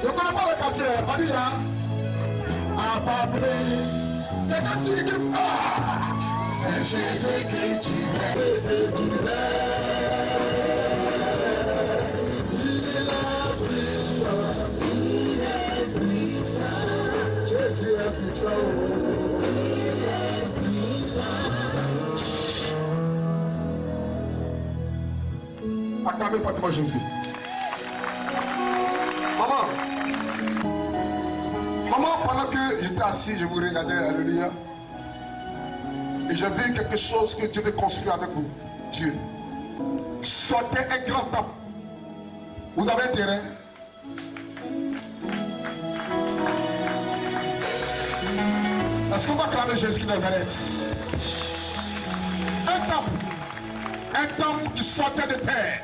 ne connais pas le quartier, pas dit là. À Pabré, les quartiers qui c'est Jésus-Christ qui est désigné. Il est la puissance, il est puissant. Jésus est puissant. Il est puissant. Acclamez fortement Jésus. Maman, pendant que j'étais assis, je vous regardais, alléluia. Et j'ai vu quelque chose que Dieu veut construire avec vous. Dieu. Sortez un grand temple. Vous avez un terrain. Est-ce qu'on va clamer Jésus qui Nazareth? Un temple. Un temple qui sortait de terre.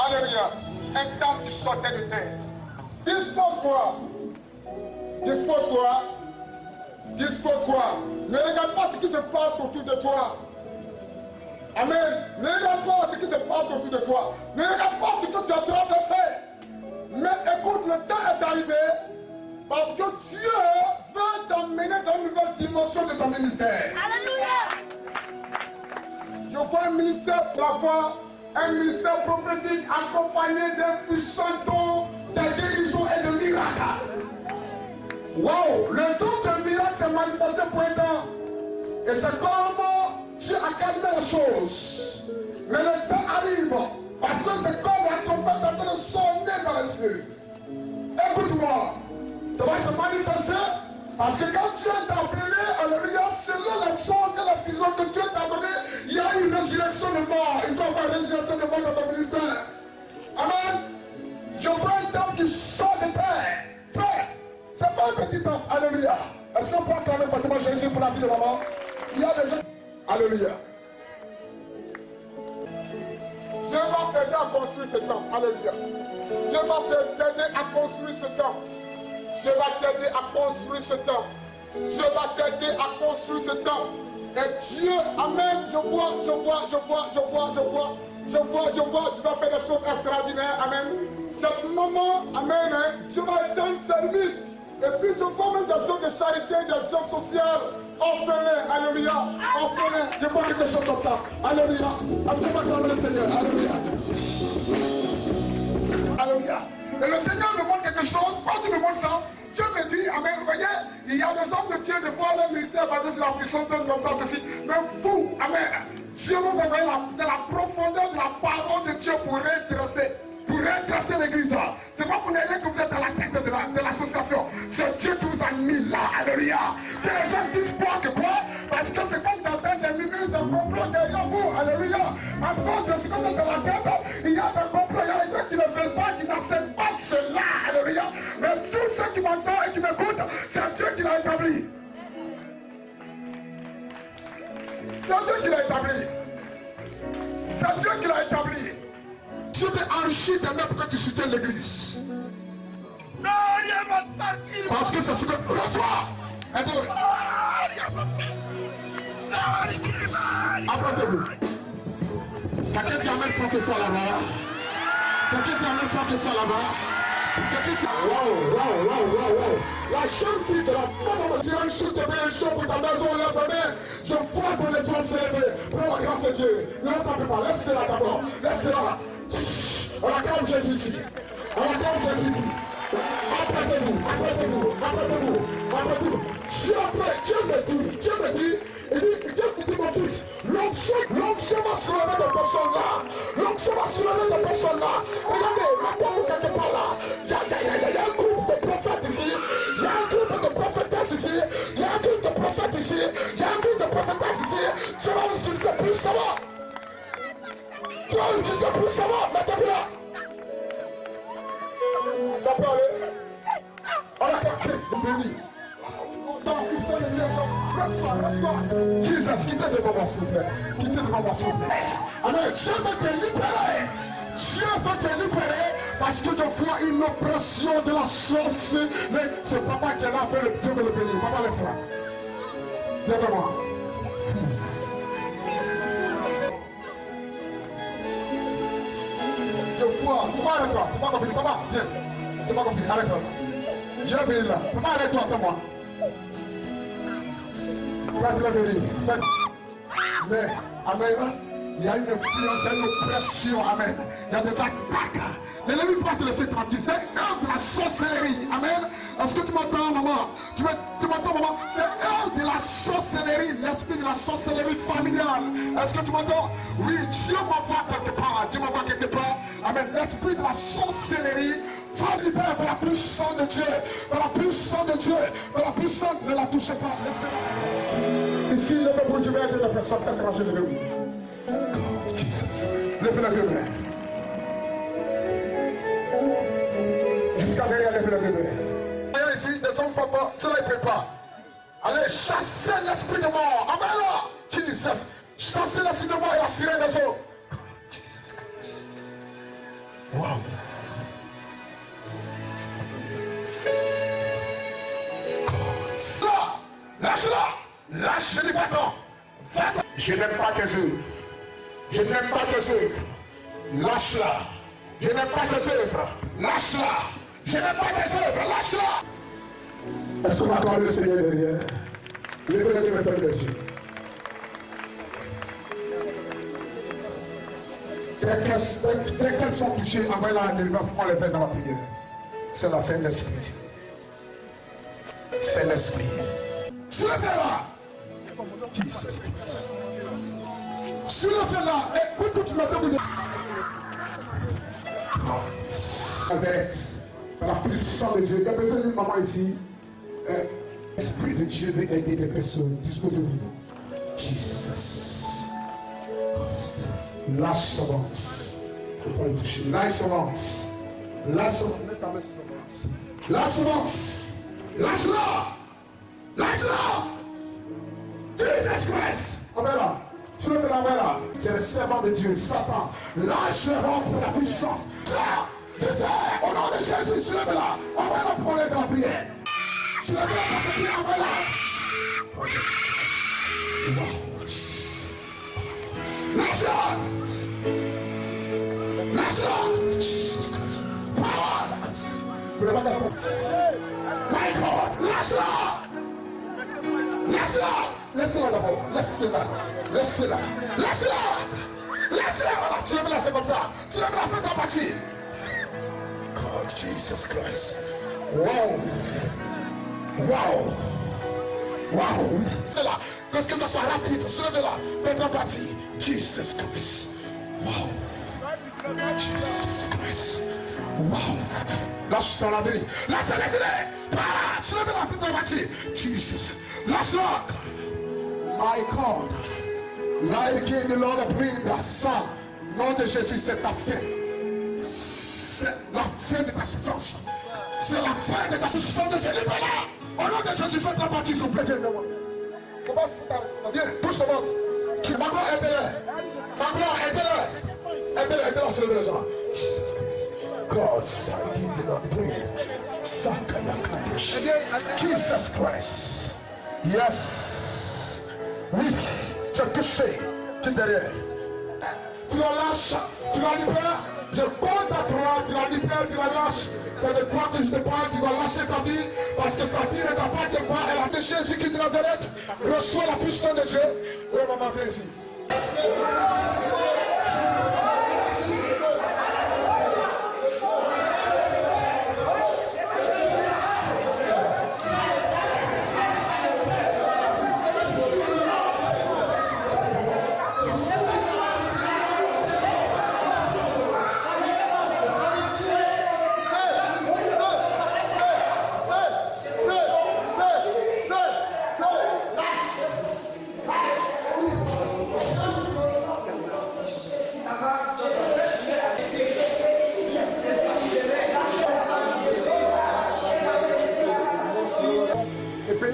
Alléluia. Un temple qui sortait de terre. Dispose-toi. Dispose-toi. Dispose-toi. Ne regarde pas ce qui se passe autour de toi. Amen. Ne regarde pas ce qui se passe autour de toi. Ne regarde pas ce que tu as traversé. Mais écoute, le temps est arrivé parce que Dieu veut t'emmener dans une nouvelle dimension de ton ministère. Alléluia. Je vois un ministère pour la foi, un ministère prophétique accompagné d'un puissant don de guérison et de miracles. Waouh, le don de miracle s'est manifesté pour un temps. Et c'est comme Dieu a calmé les choses. Mais le temps arrive parce que c'est comme la trompette en train de sonner dans les cieux. Écoute-moi, ça va se manifester parce que quand Dieu t'a appelé, alléluia, selon les sons et la vision que Dieu t'a donné, il y a une résurrection de mort. Il doit y avoir une résurrection de mort dans ton ministère. Amen. Je vois un temple qui sort de terre. Frère, c'est pas un petit temple. Alléluia. Est-ce qu'on peut acclamer fortement Jésus pour la vie de maman? Il y a des gens. Alléluia. Dieu va t'aider à construire ce temple. Alléluia. Dieu va t'aider à construire ce temple. Dieu va t'aider à construire ce temple. Dieu va t'aider à construire ce temple. Et Dieu, amen, je vois, tu vas faire des choses extraordinaires, amen. Cette maman, amen, hein, Dieu va être dans le service. Et puis je vois même des œuvres de charité, des œuvres sociales. Orphelins, alléluia, orphelins. Je vois quelque chose comme ça. Alléluia. Est-ce qu'on va acclamer le Seigneur? Alléluia. Alléluia. Et le Seigneur me montre quelque chose. Quand tu me montres ça, Dieu me dit, amen, vous voyez, il y a des hommes de Dieu, des fois, leur ministère basé sur la puissance comme ça, ceci. Mais vous, amen, Dieu vous envoie de la profondeur de la parole de Dieu pour redresser l'église. C'est pas pour les que vous êtes à la tête de l'association. C'est Dieu qui vous a mis là. Alléluia. Que les gens disent pas que quoi? Parce que c'est comme d'entendre des minutes de complot derrière vous. Alléluia. À cause de ce que vous êtes dans la tête, il y a des complots. Il y a des gens qui ne veulent pas, qui n'acceptent pas cela. Alléluia. Mais tous ceux qui m'entendent et qui m'écoutent, c'est Dieu qui l'a établi. C'est Dieu qui l'a établi. C'est Dieu qui l'a établi. Dieu veut enrichir tes mains pour que tu soutiennes l'église. Parce que c'est ce que tu reçois. Approchez-vous. Quelqu'un qui amène fort que ça là-bas. Quelqu'un qui amène fort que ça là-bas. Quelqu'un qui... Wow. La jeune fille de la maman, tu as une chose de bien chaud pour ta maison, lève ta main. Je vois ton étoile s'élever. Prends la grâce de Dieu. Ne l'attendez pas. Laissez-la d'abord. Laissez-la. On acclame Jésus ici. On acclame Jésus ici. Apprêtez-vous. Dieu me dit, il dit mon fils, l'onction va se lever de personnes là. L'onction va se lever de personnes là. Regardez, maintenant quelque part là. Il y a un groupe de prophètes ici. Il y a un groupe de prophétesses ici. Il y a un groupe de prophètes ici. Il y a un groupe de prophétesses ici. Tu vas l'utiliser plus, ça va. Tu vas l'utiliser plus, ça va. Mettez-vous là. Ça peut aller. On a capté. Béni. Jesus, quittez devant moi, s'il vous plaît. Quittez devant moi, s'il vous plaît. Alors, Dieu veut te libérer. Dieu veut te libérer parce que tu vois une oppression de la source. Mais c'est papa qui est là, fait le Dieu veut le bénir. Papa, lève-toi. Viens devant moi. Je Papa, arrête-toi. C'est pas qu'on finit. Papa, viens. C'est pas qu'on finit. Arrête-toi. Je vais venir là. Papa, arrête-toi, attends-moi. Faites-le venir. Mais, amen. Il y a une influence, il y a une oppression, amen. Il y a des attaques. L'ennemi peut pas te laisser tranquille. C'est œuvre de la sorcellerie. Amen. Est-ce que tu m'entends, maman? Tu m'entends, maman? C'est œuvre de la sorcellerie. L'esprit de la sorcellerie familiale. Est-ce que tu m'entends? Oui, Dieu m'envoie quelque part. Dieu m'envoie quelque part. Amen. L'esprit de la sorcellerie va libérer par la puissance de Dieu. Par la puissance de Dieu. Par la puissance, ne la touchez pas. Laissez-la. Ici, le peuple, je vais aider la personne. C'est que je vais vous. Levez la deux mains. Jusqu'à derrière, levez la deux mains. Voyez ici, des hommes forts, cela ne peut pas. Allez, chassez l'esprit de mort. Amen. Qui dit ça? Chassez l'esprit de mort et la sirène des eaux. God, Jesus Christ. Wow. Ça, lâche-la. Lâche, je dis va-t'en. Va-t'en. Je n'aime pas tes œuvres. Je n'aime pas tes œuvres. Lâche-la. Je n'aime pas tes œuvres. Lâche-la. Je n'aime pas tes œuvres. Lâche-la. Est-ce qu'on va acclamer le Seigneur derrière? Levez les mains, faites les yeux. Dès qu'elles sont touchées, envoyez la délivrance, on les aide dans la prière. C'est la Saint-Esprit. C'est l'Esprit. Soulevez-la. Jesus Christ. Soulevez-la. Écoute tout ce matin, vous dites. Avec la puissance de Dieu. Il y a besoin d'une maman ici. L'Esprit de Dieu veut aider les personnes. Disposez-vous. Jesus. Lâche son ventre. Il ne faut pas le toucher. Lâche son ventre. Lâche son ventre. Lâche son ventre. Lâche-la. Lâche-la. Jesus Christ. Amen. Soulevez-la. C'est le servant de Dieu, Satan. Lâche le ventre de la puissance. Au nom de Jésus, soulevez-la. Envoyez-la pour aller dans la prière. Soulevez-la pour se prier, envoyez-la. Lâche-la. Lâche-la. Jesus Christ. Power. Vous n'avez pas d'accord. My God, lâche-la. Lâche-la. Laissez-la d'abord. Laissez-la. Laissez-la. Laisse-la. Laisse-la. Voilà, tu lèves-la, c'est comme ça. Tu lèves-la, fais ta partie. God, Jesus Christ. Wow. Wow. Wow. C'est là. Que ça soit rapide. Soulevez-la. Faites ta partie. Jesus Christ. Wow. Jesus Christ. Wow. Lâche sur la vie. Lâche-la. Soulevez-la. Faites ta partie. Jesus. Lâche-la. My God. Là, il est de l'ordre de prier dans ça. Nom de Jésus, c'est ta fin. C'est la fin de ta souffrance. C'est la fin de ta souffrance de Dieu. Libère-la. Au nom de Jésus, faites la partie, s'il vous plaît. Viens, pousse ce ventre. Maman, aidez-le. Maman, aidez-le. Aidez-le à se lever les gens. Jesus Christ. God, I did not pray. Jesus Christ. Yes. Oui, tu as touché. Tu es derrière. Tu la lâches. Tu la libères. Je compte à toi. Tu la libères, tu la lâches. C'est de toi que je te parle. Tu dois lâcher sa vie. Parce que sa vie ne t'appartient pas. Elle a de Jésus-Christ de Nazareth. Reçois la puissance de Dieu. Oui, maman, viens ici.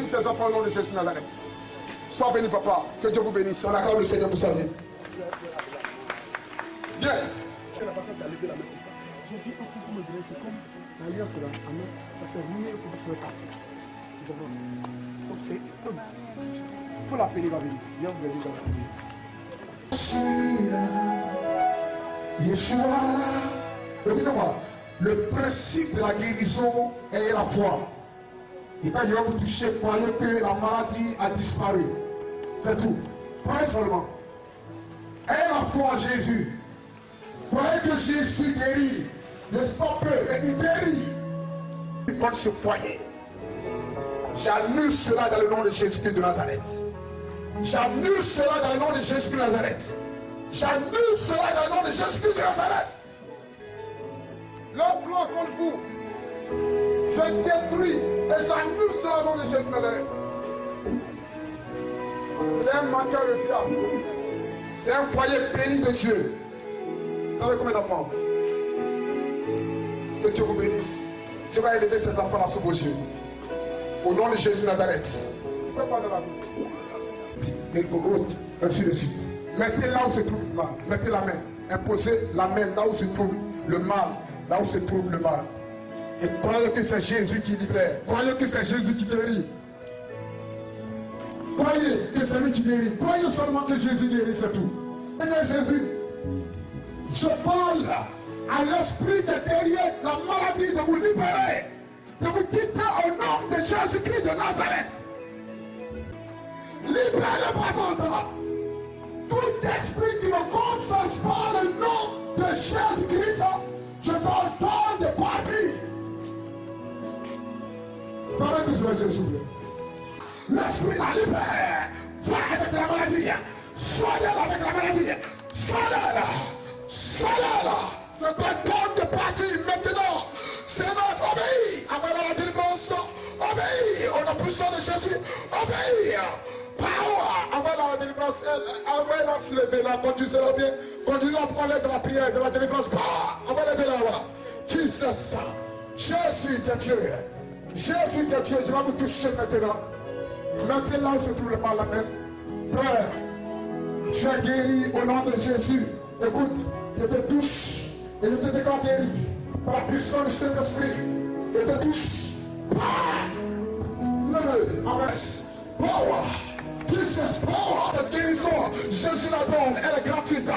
Tes enfants au nom de Jésus Nazareth. Sois béni, papa. Que Dieu vous bénisse. On acclame le Seigneur pour sa vie. Viens. Il faut l'appeler, va venir. Viens vous venir dans la vie. Yeshua, Écoutez-moi, le principe de la guérison est la foi. Et quand il va vous toucher, croyez que la maladie a disparu. C'est tout. Croyez seulement. Ayez la foi en Jésus. Croyez que Jésus guérit. Ne sois pas peur, mais il guérit. Contre ce foyer, j'annule cela dans le nom de Jésus-Christ de Nazareth. J'annule cela dans le nom de Jésus-Christ de Nazareth. J'annule cela dans le nom de Jésus-Christ de Nazareth. Leur plan contre vous, je détruis et j'annule cela dans le nom de Jésus de Nazareth. C'est un manqueur de fiable. C'est un foyer béni de Dieu. Vous avez combien d'enfants? Que Dieu vous bénisse. Dieu va aider ces enfants à se bouger. Au nom de Jésus de Nazareth. Faites pas de la vie. Et autres, ainsi de suite. Mettez là où se trouve le mal. Mettez la main. Imposez la main là où se trouve le mal. Là où se trouve le mal. Et croyez que c'est Jésus qui libère. Croyez que c'est Jésus qui guérit. Croyez que c'est lui qui guérit. Croyez seulement que Jésus guérit, c'est tout. Seigneur Jésus, je parle à l'esprit de derrière la maladie de vous libérer, de vous quitter au nom de Jésus-Christ de Nazareth. Libérez-le par tout esprit qui ne confesse pas le nom de Jésus-Christ, je t'ordonne de partir. Fermez tous les yeux, s'il vous plaît. L'esprit la libère. Va avec la maladie. Sois-le avec la maladie. Sois-le. Sois-le. Je t'ordonne de partir maintenant. Seigneur, obéis. Envoie la délivrance. Obéis. On a puissance de Jésus. Obéis. Power. Envoie la délivrance. Envoie-la se lever là. Conduisez-la bien. Conduisez-la pour aller de la prière, de la délivrance. Envoie-la de là. Jesus. Jésus est Dieu. Jésus est Dieu. Je vais vous toucher maintenant. Maintenant, où se trouve le mal, amen. Frère, tu es guéri au nom de Jésus. Écoute, je te touche et je te déclare guéri par la puissance du Saint-Esprit. Je te touche. Amen. Power. Jesus, power. Cette guérison, Jésus la donne. Elle est gratuite.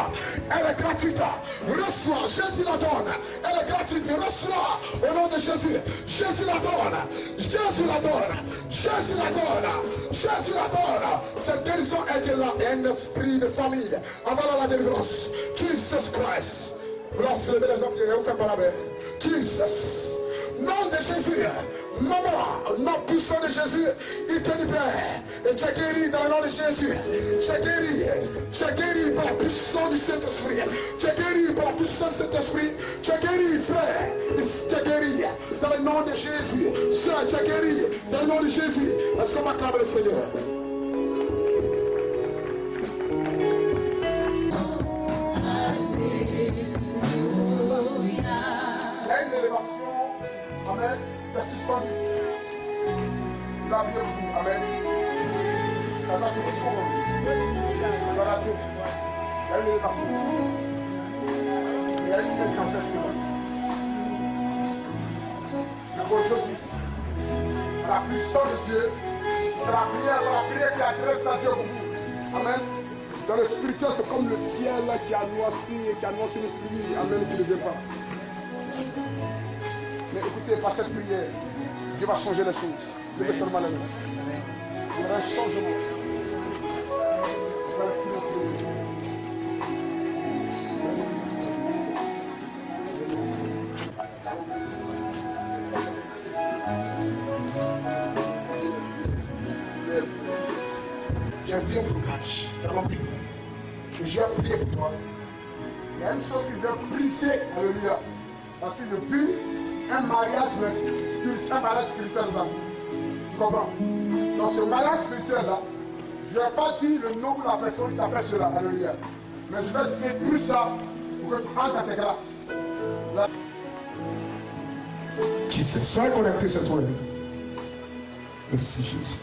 Elle est gratuite. Reçois. Jésus la donne. Elle est gratuite. Reçois. Au nom de Jésus. Jésus la donne. Jésus la donne. Jésus la donne. Jésus la donne. Cette guérison est de là. Un esprit de famille. Avant la délivrance. Jesus Christ. Vous lancez lever les hommes et vous faites pas la main. Jesus. Nom de Jésus, maman, nom puissant de Jésus, il te libère. Et tu es guéri dans le nom de Jésus. Tu es guéri par la puissance du Saint-Esprit. Tu es guéri par la puissance du Saint-Esprit. Tu es guéri, frère. Tu es guéri dans le nom de Jésus. Sœur, tu es guéri dans le nom de Jésus. Est-ce qu'on m'acclame le Seigneur? Amen. Persistant. La vie de vous. Amen. Ça va se retrouver. Ça va se retrouver. Elle est partie. Et elle est en fait chez moi. Je vois Jésus. La puissance de Dieu. C'est la prière qui adresse à Dieu pour vous. Amen. Dans le spirituel, c'est comme le ciel qui a noirci et qui a noirci le pluie. Amen. Qui ne vient pas. Mais écoutez, par cette prière, Dieu va changer les choses. Levez seulement la main. Il y aura un changement. J'ai vu un blocage dans mon pays. Je vais prier pour toi. Il y a une chose qui vient briser. Alléluia. Parce que depuis un mariage spirituel là. Tu comprends? Dans ce mariage spirituel là, je ne vais pas dire le nom de la personne qui t'a fait cela. Alléluia. Mais je vais détruire ça pour que tu rentres à tes grâces. Là. Jesus, soyez connectés cette fois. Merci Jésus.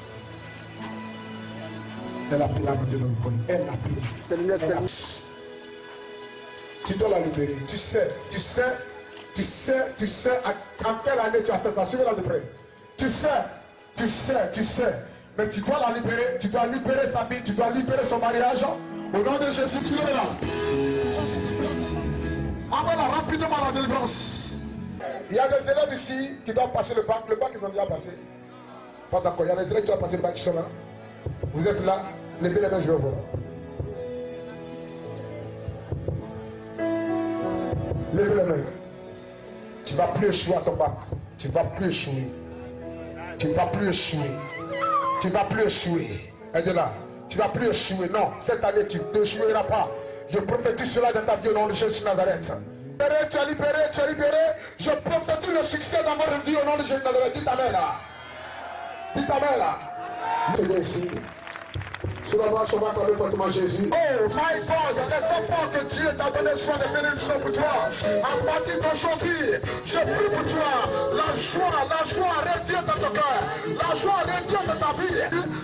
Elle a pris la beauté dans le foyer. Elle a pris. Tu dois la libérer. Tu sais à quelle année tu as fait ça. Suivez-la de près. Tu sais. Mais tu dois la libérer. Tu dois libérer sa vie. Tu dois libérer son mariage. Au nom de Jésus, tu es là. Envoie la rapidement la délivrance. Il y a des élèves ici qui doivent passer le bac. Le bac, ils ont déjà passé. Pas d'accord. Il y a des élèves qui doivent passer le bac qui sont là. Vous êtes là. Levez les mains, je vais voir. Levez les mains. Tu ne vas plus échouer à ton bac. Tu ne vas plus échouer. Tu ne vas plus échouer. Tu ne vas plus échouer. Aide-la. Tu ne vas plus échouer. Non, cette année, tu n'échoueras pas. Je prophétise cela dans ta vie au nom de Jésus de Nazareth. Tu as libéré, tu as libéré. Je prophétise le succès dans votre vie au nom de Jésus de Nazareth. Dis ta main là. Dis ta main là. C'est ici. Sur la marche, on va acclamer fortement Jésus. Oh my God, les enfants que Dieu t'a donné soin de bénédiction pour toi. À partir d'aujourd'hui, je prie pour toi. La joie revient dans ton cœur. La joie revient dans ta vie.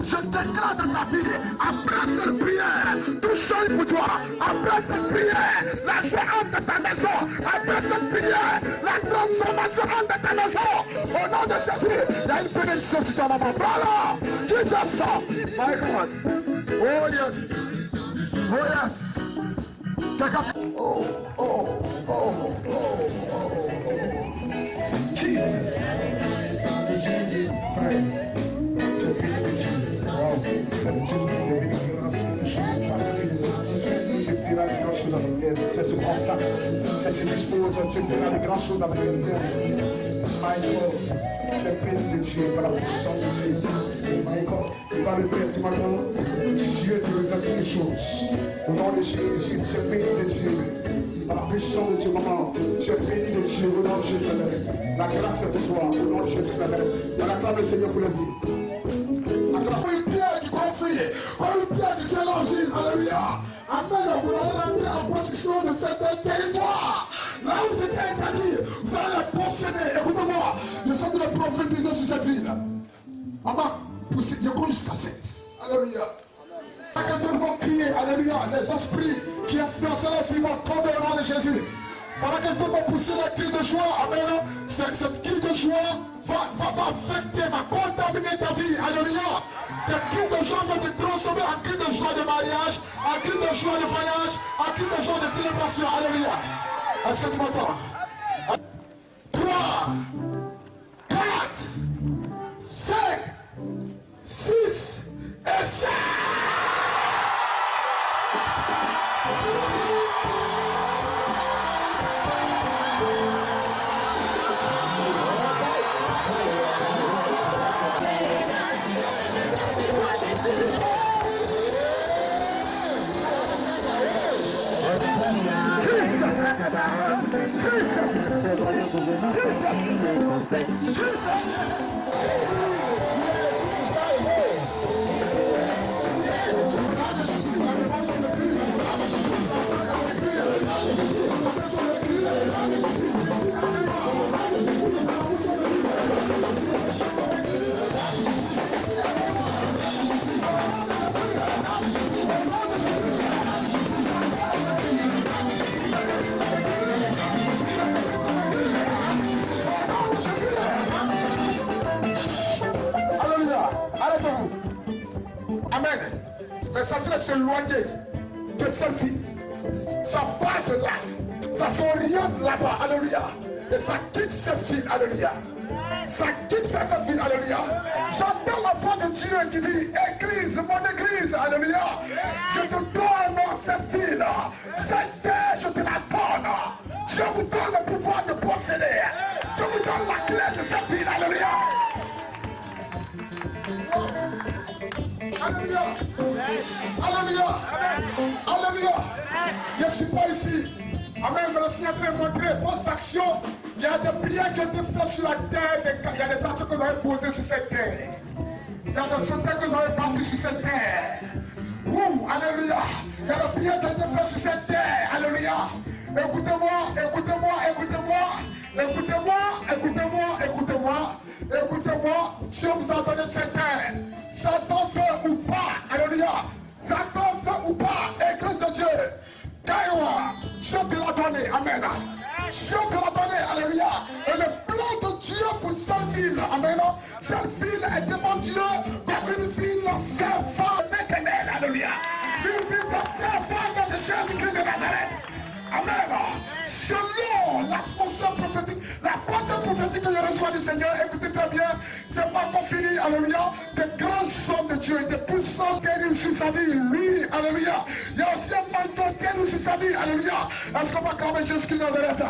Je déclare dans ta vie, après cette prière, tout change pour toi. Après cette prière, la joie entre dans ta maison. Après cette prière, la transformation entre dans ta maison. Au nom de Jésus, il y a une bénédiction sur ta maman. Voilà, Jesus, my God. Oh yes. Oh yes. Jesus. C'est ce qu'on ça. C'est ce dispose. Tu feras de grandes choses avec le Dieu. My God. Je prie de Dieu par la puissance de Jésus. My God. Par le Père, tu m'attends. Dieu te réserve les choses. Au nom de Jésus, je bénis de Dieu. Par la puissance de Dieu, maman, je bénis de Dieu au nom de Jésus. La grâce est pour toi, au nom de Jésus. On acclame le Seigneur pour la vie. Acclame une pierre qui confie, une pierre qui s'élangise. Alléluia. Amen. Vous allez rentrer en possession de certains territoires. Là où c'était interdit, vous allez les posséder. Écoutez-moi, je suis en train de prophétiser sur cette ville. Maman, je compte jusqu'à 7. Alléluia. Quand ils vont crier, alléluia, les esprits qui influencent les filles vont tomber au nom de Jésus. Pendant que tous vont pousser les cris de joie, amen, cette cri de joie va affecter, va contaminer ta vie, alléluia. Tes cris de joie vont te transformer en cri de joie de mariage, en cri de joie de voyage, en cri de joie de célébration, alléluia. Est-ce que tu m'entends? 3, 4, 5, 6 et 7. Amen. Mais ça doit s'éloigner de cette fille. Ça part de là. Ça s'oriente là-bas. Alléluia. Et ça quitte cette fille. Alléluia. Ça quitte cette fille. Alléluia. J'entends la voix de Dieu qui dit, Église, mon église. Alléluia. Je te donne cette fille. Cette terre, je te la donne. Je vous donne le pouvoir de posséder. Je vous donne la clé de cette fille. Alléluia. Alléluia. Alléluia. Alléluia. Je ne suis pas ici. Amen. Mais le Seigneur peut montrer vos actions. Il y a des prières qui ont été faites sur la terre. Il y a des actions que vous avez posées sur cette terre. Il y a des soutiens que vous avez bâtis sur cette terre. Ouh, alléluia. Il y a des prières qui ont été faites sur cette terre. Alléluia. Écoutez-moi, écoutez-moi, écoutez-moi. Écoutez-moi, écoutez-moi, écoutez-moi. Écoutez-moi. Dieu vous a donné cette terre. Satan veut ou pas, alléluia. Satan veut ou pas, Église de Dieu. Gaïwa, Dieu te l'a donné, amen. Dieu te l'a donné, alléluia. Et le plan de Dieu pour cette ville, amen. Cette ville est devant Dieu comme une ville servante éternelle, alléluia. Une ville servante de Jésus-Christ de Nazareth. Amen. Selon l'atmosphère prophétique, la portée prophétique que je reçois du Seigneur, écoutez très bien, c'est pas encore fini, alléluia. Des grands hommes de Dieu, des puissances qui réussissent sur sa vie, lui, alléluia. Il y a aussi un manteau qui réussit sur sa vie, alléluia. Est-ce qu'on va acclamer Jésus-Christ dans le reste?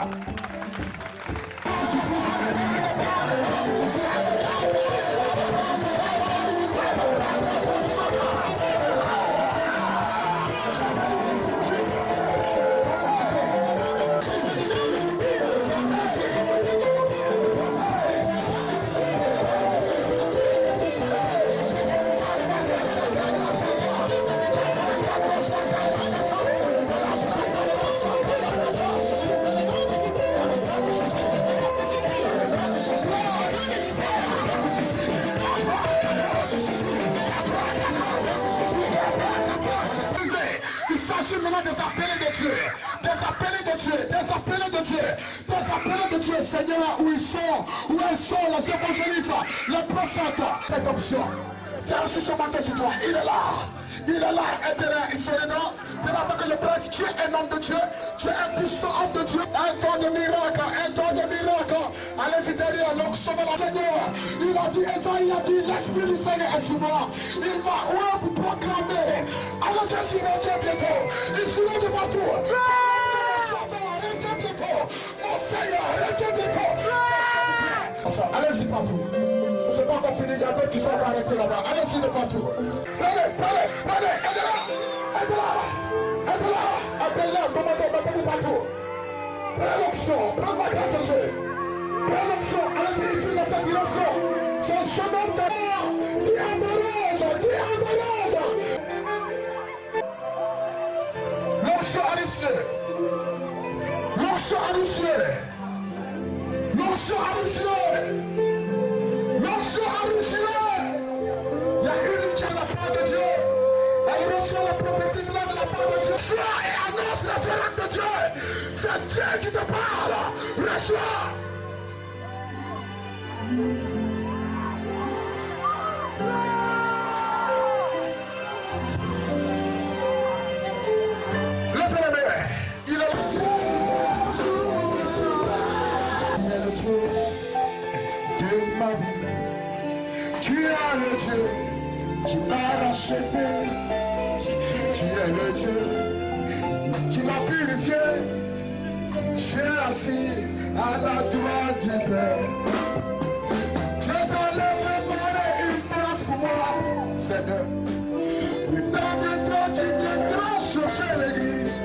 Maintenant des appelés de Dieu, des appelés de Dieu, des appelés de Dieu, des appelés de Dieu, Seigneur, où ils sont, où elles sont, les évangélistes, les prophètes, cette option. Tiens, je suis sur mon sur toi, il est là, il sont dedans. De là que je prêche, tu es un homme de Dieu, tu es un puissant homme de Dieu, un don de miracle, allez-y derrière, l'homme sauve la Seigneur. Il a dit, Esaïe a dit, l'Esprit du Seigneur est sur moi, il m'a oué pour proclamer. Alors je suis reviens bientôt, il suis de partout. Mon Seigneur, reviens bientôt. Allez-y partout. C'est pas encore fini, il y a d'autres qui sont arrêtés là-bas. Allez-y de partout. Prenez, aidez-la. Appelez-la, commandez, mettez-vous partout. Prenez l'option, prenez ma grâce à Dieu. Prenez l'option, allez-y ici dans cette direction. C'est un chemin de mort qui embarrage. L'option arrive. Il y a une qui a la part de Dieu. Elle reçoit la prophétie de la part de Dieu. Reçois et annonce la violence de Dieu. C'est Dieu qui te parle. Reçois. Lève les mains. Il est là. De ma vie, tu es le Dieu qui m'a racheté, tu es le Dieu qui m'a purifié, tu es assis à la droite du Père, tu es allé préparer une place pour moi, Seigneur. Et dans tes droits, tu viendras chercher l'église.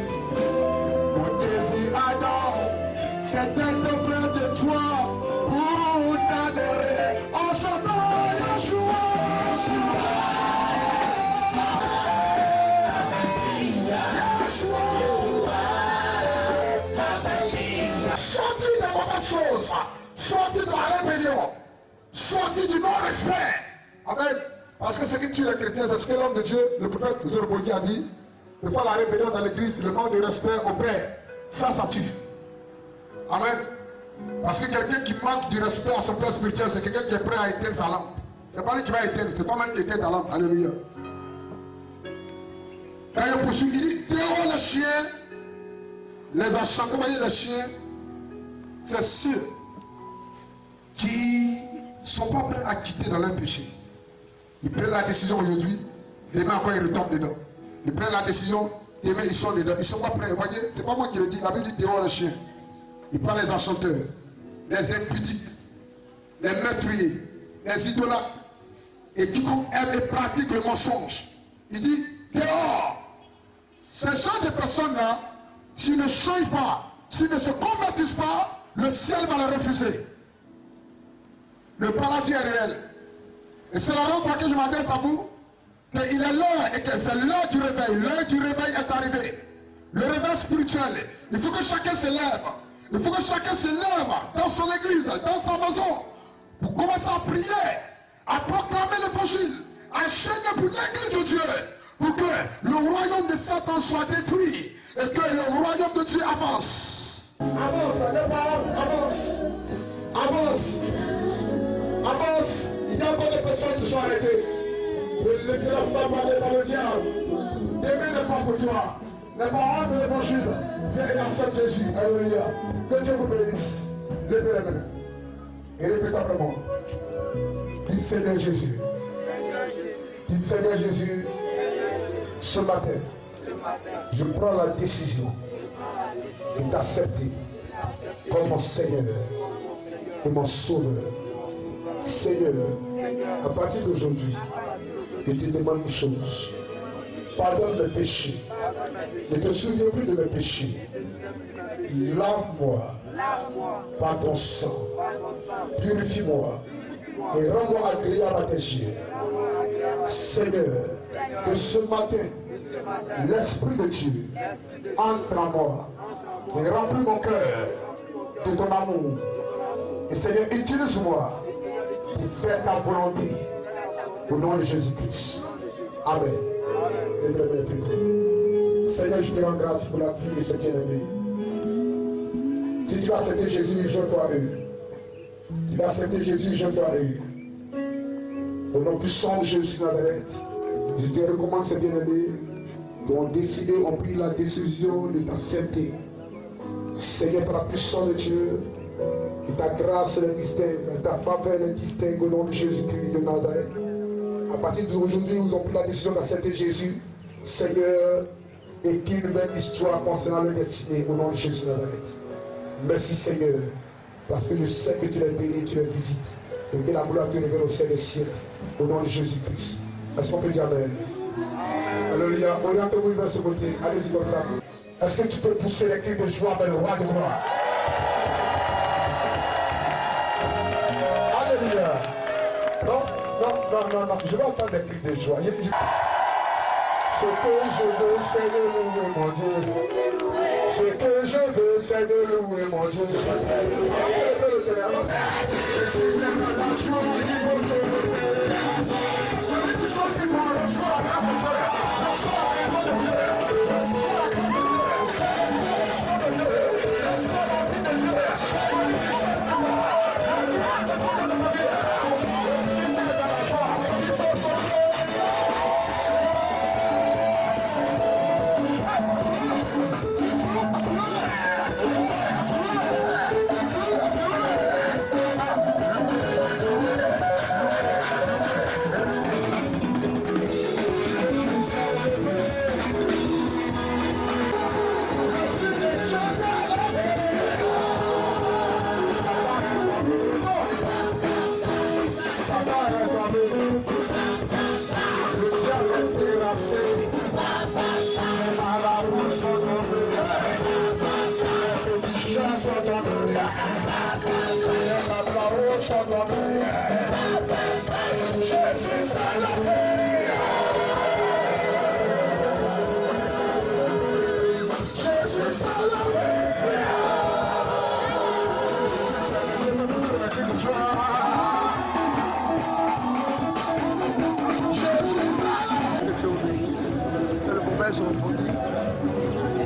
Mon désir ardent, c'est d'être près de toi. Sorti de la rébellion, sorti du non-respect. Amen. Parce que ce qui tue les chrétiens, c'est ce que l'homme de Dieu, le prophète Zéroboïdi a dit. Des fois, la rébellion dans l'église, le manque de respect au Père, ça tue. Amen. Parce que quelqu'un qui manque du respect à son père spirituel, c'est quelqu'un qui est prêt à éteindre sa lampe. C'est pas lui qui va éteindre, c'est toi-même qui éteins ta lampe. Alléluia. Quand il poursuit, il dit, dehors les chiens, les achats, comment dire les chiens, c'est ceux qui ne sont pas prêts à quitter dans leur péché. Ils prennent la décision aujourd'hui, demain encore ils retombent dedans. Ils prennent la décision, demain ils sont dedans. Ils ne sont pas prêts. Vous voyez, c'est pas moi qui le dis, la Bible dit dehors les chiens. Il parle des enchanteurs, les impudiques, les meurtriers, les idolâtres, et quiconque aime et pratique le mensonge. Il dit dehors. Ces gens de personnes-là, s'ils ne changent pas, s'ils ne se convertissent pas, le ciel va les refuser. Le paradis est réel. Et c'est la raison pour laquelle je m'adresse à vous, qu'il est l'heure et que c'est l'heure du réveil. L'heure du réveil est arrivée. Le réveil spirituel. Il faut que chacun se lève. Il faut que chacun se lève dans son église, dans sa maison, pour commencer à prier, à proclamer l'évangile, à chaîner pour l'église de Dieu, pour que le royaume de Satan soit détruit et que le royaume de Dieu avance. Avance, avance. Il y a encore des personnes qui sont arrêtées. Ne te laisse pas parler par le diable. Ne mets pas pour toi. Les parents de l'évangile, viens et accepte Jésus. Alléluia. Que Dieu vous bénisse. Levez les mains. Et répétez après moi. Dis Seigneur Jésus. Dis Seigneur Jésus. Ce matin, je prends la décision de t'accepter comme mon Seigneur et mon Sauveur. Seigneur, à partir d'aujourd'hui, je te demande une chose. Pardonne mes péchés. Ne te souviens plus de mes péchés. Lave-moi par ton sang. Purifie-moi et rends-moi agréable à tes yeux. Seigneur, que ce matin, l'Esprit de Dieu entre en moi et remplit mon cœur de ton amour. Et Seigneur, utilise-moi pour faire ta volonté au nom de Jésus-Christ. Amen. Seigneur, je te rends grâce pour la vie de ce bien-aimé. Si tu as accepté Jésus, joins-toi à eux. Si tu as accepté Jésus, joins-toi à eux. Au nom puissant de Jésus Nazareth, je te recommande ces bien-aimés qui ont décidé, ont pris la décision de t'accepter. Seigneur, par la puissance de Dieu, que ta grâce les distingue, ta faveur les distingue au nom de Jésus-Christ de Nazareth. À partir d'aujourd'hui, ils ont pris la décision d'accepter Jésus, Seigneur, et qu'il une nouvelle histoire concernant leur destinée au nom de Jésus de Nazareth. Merci Seigneur, parce que je sais que tu les bénis, tu les visites, et que la gloire te révèle au ciel des cieux, au nom de Jésus-Christ. Est-ce qu'on peut dire Amen? Alléluia. Orientez-vous vers ce côté. Allez-y comme ça. Est-ce que tu peux pousser les cris de joie vers le roi de gloire? Alléluia. Non. Je vais entendre des cris de joie. Ce que je veux, c'est de louer mon Dieu. Ce que je veux, c'est de louer mon Dieu.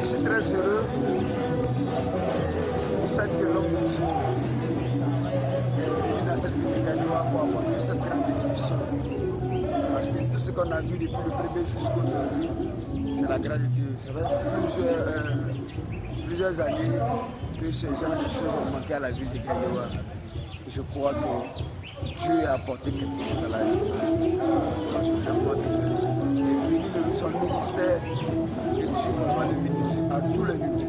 Je suis très heureux du fait que l'homme de Dieu est venu dans cette ville de Gagnoa pour apporter cette grande bénédiction. Parce que tout ce qu'on a vu depuis le premier jusqu'aujourd'hui, c'est la grâce de Dieu. Ça fait plusieurs années que ce genre de choses ont manqué à la ville de Gagnoa. Je crois que Dieu a apporté quelque chose à la vie. Je voudrais te remercier. Et bénis son ministère et Dieu vraiment le bénisse à tous les niveaux.